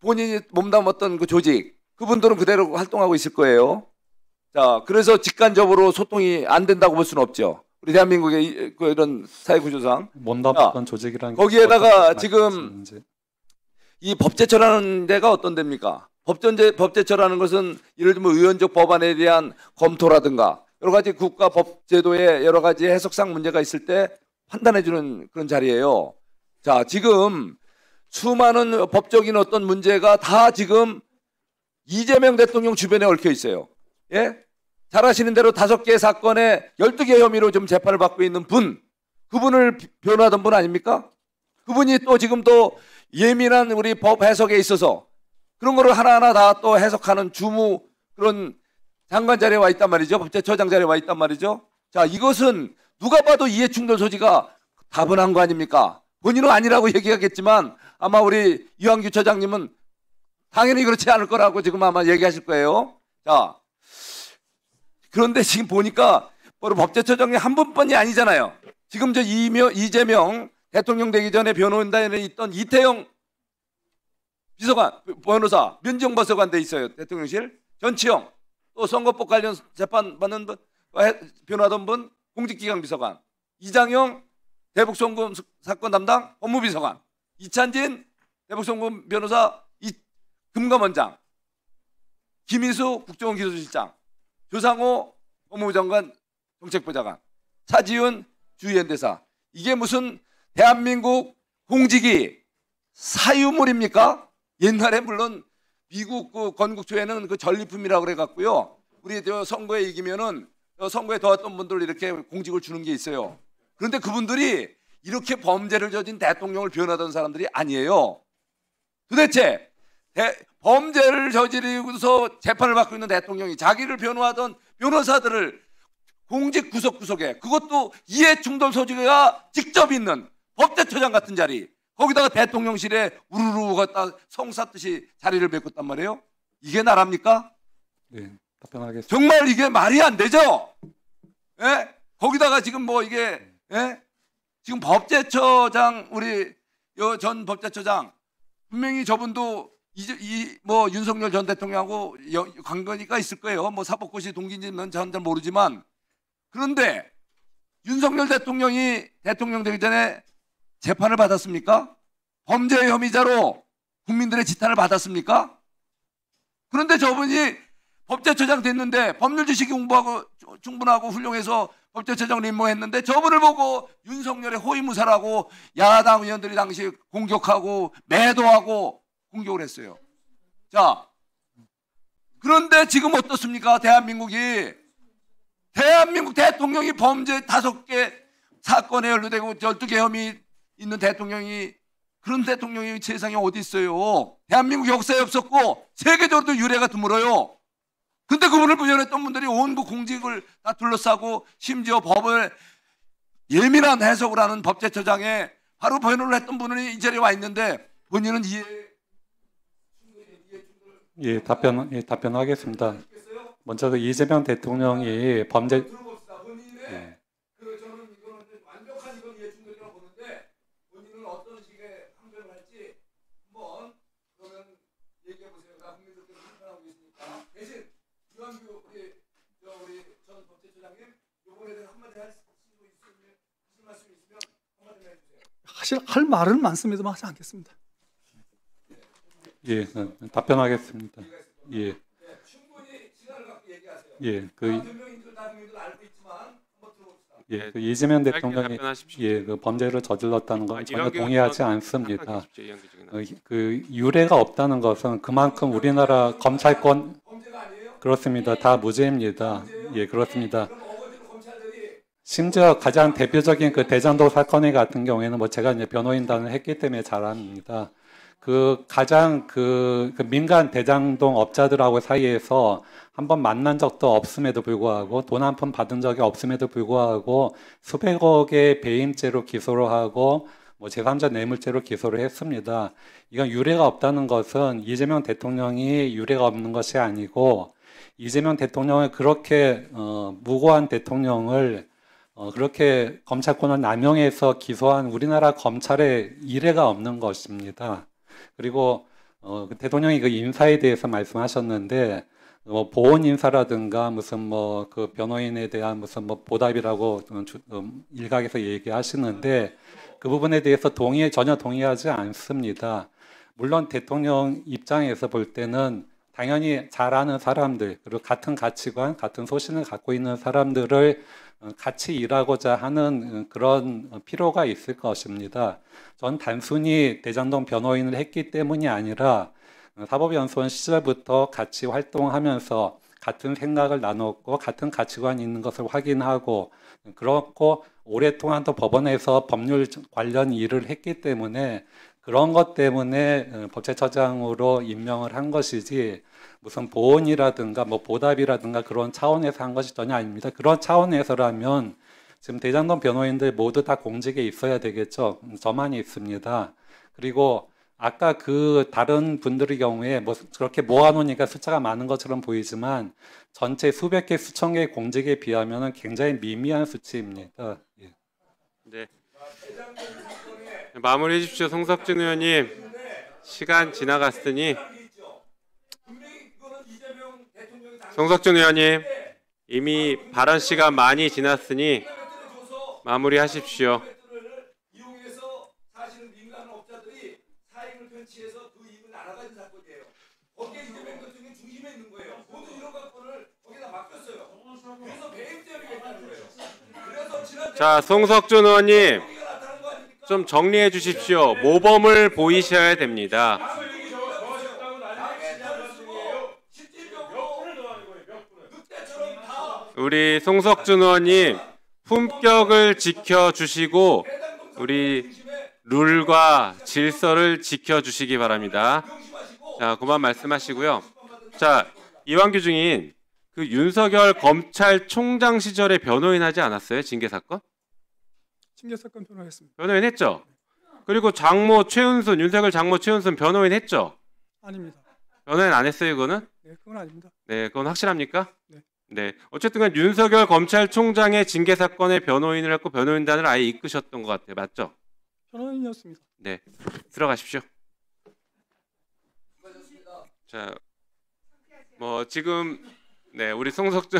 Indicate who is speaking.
Speaker 1: 본인이 몸담았던 그 조직, 그분들은 그대로 활동하고 있을 거예요. 자, 그래서 직간접으로 소통이 안 된다고 볼 수는 없죠. 우리 대한민국의 이런 사회 구조상.
Speaker 2: 몸담았던 조직이라는
Speaker 1: 거기에다가 지금 이 법제처라는 데가 어떤 데입니까? 법제처라는 것은 예를 들면 의원적 법안에 대한 검토라든가 여러 가지 국가 법제도의 여러 가지 해석상 문제가 있을 때 판단해주는 그런 자리예요. 자, 지금 수많은 법적인 어떤 문제가 다 지금 이재명 대통령 주변에 얽혀 있어요. 예? 잘 아시는 대로 5개 사건에 12개 혐의로 좀 재판을 받고 있는 분, 그분을 변호하던 분 아닙니까? 그분이 또 지금 또 예민한 우리 법 해석에 있어서 그런 거를 하나하나 다 또 해석하는 주무 그런 장관 자리에 와 있단 말이죠. 법제처장 자리에 와 있단 말이죠. 자, 이것은 누가 봐도 이해충돌 소지가 다분한 거 아닙니까? 본인은 아니라고 얘기하겠지만 아마 우리 이완규 처장님은 당연히 그렇지 않을 거라고 지금 아마 얘기하실 거예요. 자, 그런데 지금 보니까 바로 법제처장이 한 분뿐이 아니잖아요. 지금 저 이재명 대통령 되기 전에 변호인단에 있던 이태영 비서관, 변호사, 민정 비서관 돼 있어요. 대통령실. 전치영, 또 선거법 관련 재판 받는 분, 변호하던 분, 공직기강 비서관. 이장영 대북송금 사건 담당 법무비서관. 이찬진 대북송금 변호사 금감원장. 김희수 국정원 기술실장. 조상호 법무부 장관 정책보좌관. 차지훈 주의연대사. 이게 무슨 대한민국 공직이 사유물입니까? 옛날에 물론 미국 그 건국초에는 그 전리품이라고 그래갖고요. 우리 저 선거에 이기면은 선거에 도왔던 분들 이렇게 공직을 주는 게 있어요. 그런데 그분들이 이렇게 범죄를 저진 대통령을 변호하던 사람들이 아니에요. 도대체 범죄를 저지르고서 재판을 받고 있는 대통령이 자기를 변호하던 변호사들을 공직 구석구석에, 그것도 이해충돌 소지가 직접 있는 법제처장 같은 자리, 거기다가 대통령실에 우르르 갔다 성사듯이 자리를 메꿨단 말이에요. 이게 나랍니까?
Speaker 2: 네, 답변하겠습니다.
Speaker 1: 정말 이게 말이 안 되죠? 예? 거기다가 지금 뭐 이게, 예? 지금 법제처장, 우리 전 법제처장, 분명히 저분도 뭐 윤석열 전 대통령하고 관계가 있을 거예요. 뭐 사법고시 동기인지는 저는 잘 모르지만, 그런데 윤석열 대통령이 대통령 되기 전에 재판을 받았습니까? 범죄 혐의자로 국민들의 지탄을 받았습니까? 그런데 저분이 법제처장 됐는데 법률 지식이 공부하고 충분하고 훌륭해서 법제처장을 임명했는데 저분을 보고 윤석열의 호위무사라고 야당 의원들이 당시 공격하고 매도하고 공격을 했어요. 자, 그런데 지금 어떻습니까? 대한민국 대통령이 범죄 5개 사건에 연루되고 12개 혐의 있는 대통령이, 그런 대통령이 세상에 어디 있어요? 대한민국 역사에 없었고 세계적으로도 유례가 드물어요. 근데 그분을 부연했던 분들이 온 그 공직을 다 둘러싸고 심지어 법을 예민한 해석을 하는 법제처장에 바로 변호를 했던 분이 이 자리에 와 있는데 본인은
Speaker 2: 답변하겠습니다. 먼저 그 이재명 대통령이 범죄
Speaker 3: 사실 할 말은 많습니다만 하지 않겠습니다.
Speaker 2: 예, 답변하겠습니다. 예.
Speaker 1: 충분히 시간을 갖고 얘기하세요.
Speaker 2: 예, 그
Speaker 1: 예,
Speaker 2: 이재명 대통령이 그 범죄를 저질렀다는 건 전혀 동의하지 않습니다. 그 유례가 없다는 것은 그만큼 우리나라 검찰권 그렇습니다. 다 무죄입니다. 예, 그렇습니다. 심지어 가장 대표적인 그 대장동 사건 같은 경우에는 뭐 제가 이제 변호인단을 했기 때문에 잘 압니다. 그 가장 그 민간 대장동 업자들하고 사이에서 한번 만난 적도 없음에도 불구하고 돈 한 푼 받은 적이 없음에도 불구하고 수백억의 배임죄로 기소를 하고 뭐 제3자 뇌물죄로 기소를 했습니다. 이건 유례가 없다는 것은 이재명 대통령이 유례가 없는 것이 아니고 이재명 대통령을 그렇게 무고한 대통령을 그렇게 검찰권을 남용해서 기소한 우리나라 검찰의 이례가 없는 것입니다. 그리고 대통령이 그 인사에 대해서 말씀하셨는데 뭐 보훈 인사라든가 무슨 뭐 그 변호인에 대한 무슨 뭐 보답이라고 일각에서 얘기하시는데 그 부분에 대해서 전혀 동의하지 않습니다. 물론 대통령 입장에서 볼 때는 당연히 잘 아는 사람들 그리고 같은 가치관, 같은 소신을 갖고 있는 사람들을 같이 일하고자 하는 그런 필요가 있을 것입니다. 전 단순히 대장동 변호인을 했기 때문이 아니라 사법연수원 시절부터 같이 활동하면서 같은 생각을 나눴고 같은 가치관이 있는 것을 확인하고 그렇고 오랫동안 또 법원에서 법률 관련 일을 했기 때문에 그런 것 때문에 법제처장으로 임명을 한 것이지 무슨 보온이라든가 뭐 보답이라든가 그런 차원에서 한 것이 전혀 아닙니다. 그런 차원에서라면 지금 대장동 변호인들 모두 다 공직에 있어야 되겠죠. 저만이 있습니다. 그리고 아까 그 다른 분들의 경우에 뭐 그렇게 모아놓으니까 숫자가 많은 것처럼 보이지만 전체 수백 개, 수천 개의 공직에 비하면 굉장히 미미한 수치입니다. 예.
Speaker 4: 네. 마무리해 주십시오. 송석준 의원님. 시간 지나갔으니. 송석준 의원님. 이미 발언 시간 많이 지났으니 마무리하십시오. 자, 송석준 의원님 좀 정리해 주십시오. 모범을 보이셔야 됩니다. 우리 송석준 의원님 품격을 지켜주시고 우리 룰과 질서를 지켜주시기 바랍니다. 자, 그만 말씀하시고요. 자, 이완규 증인 그 윤석열 검찰총장 시절에 변호인 하지 않았어요? 징계 사건?
Speaker 3: 징계 사건 변호했습니다.
Speaker 4: 변호인 했죠? 그리고 장모 최은순, 윤석열 장모 최은순 변호인 했죠?
Speaker 3: 아닙니다.
Speaker 4: 변호인 안 했어요, 그거는?
Speaker 3: 네, 그건 아닙니다.
Speaker 4: 네, 그건 확실합니까?
Speaker 3: 네.
Speaker 4: 네. 어쨌든 간 윤석열 검찰총장의 징계 사건에 변호인을 했고 변호인단을 아예 이끄셨던 것 같아요. 맞죠?
Speaker 3: 변호인이었습니다.
Speaker 4: 네. 들어가십시오. 자, 뭐 지금 네, 우리 송석준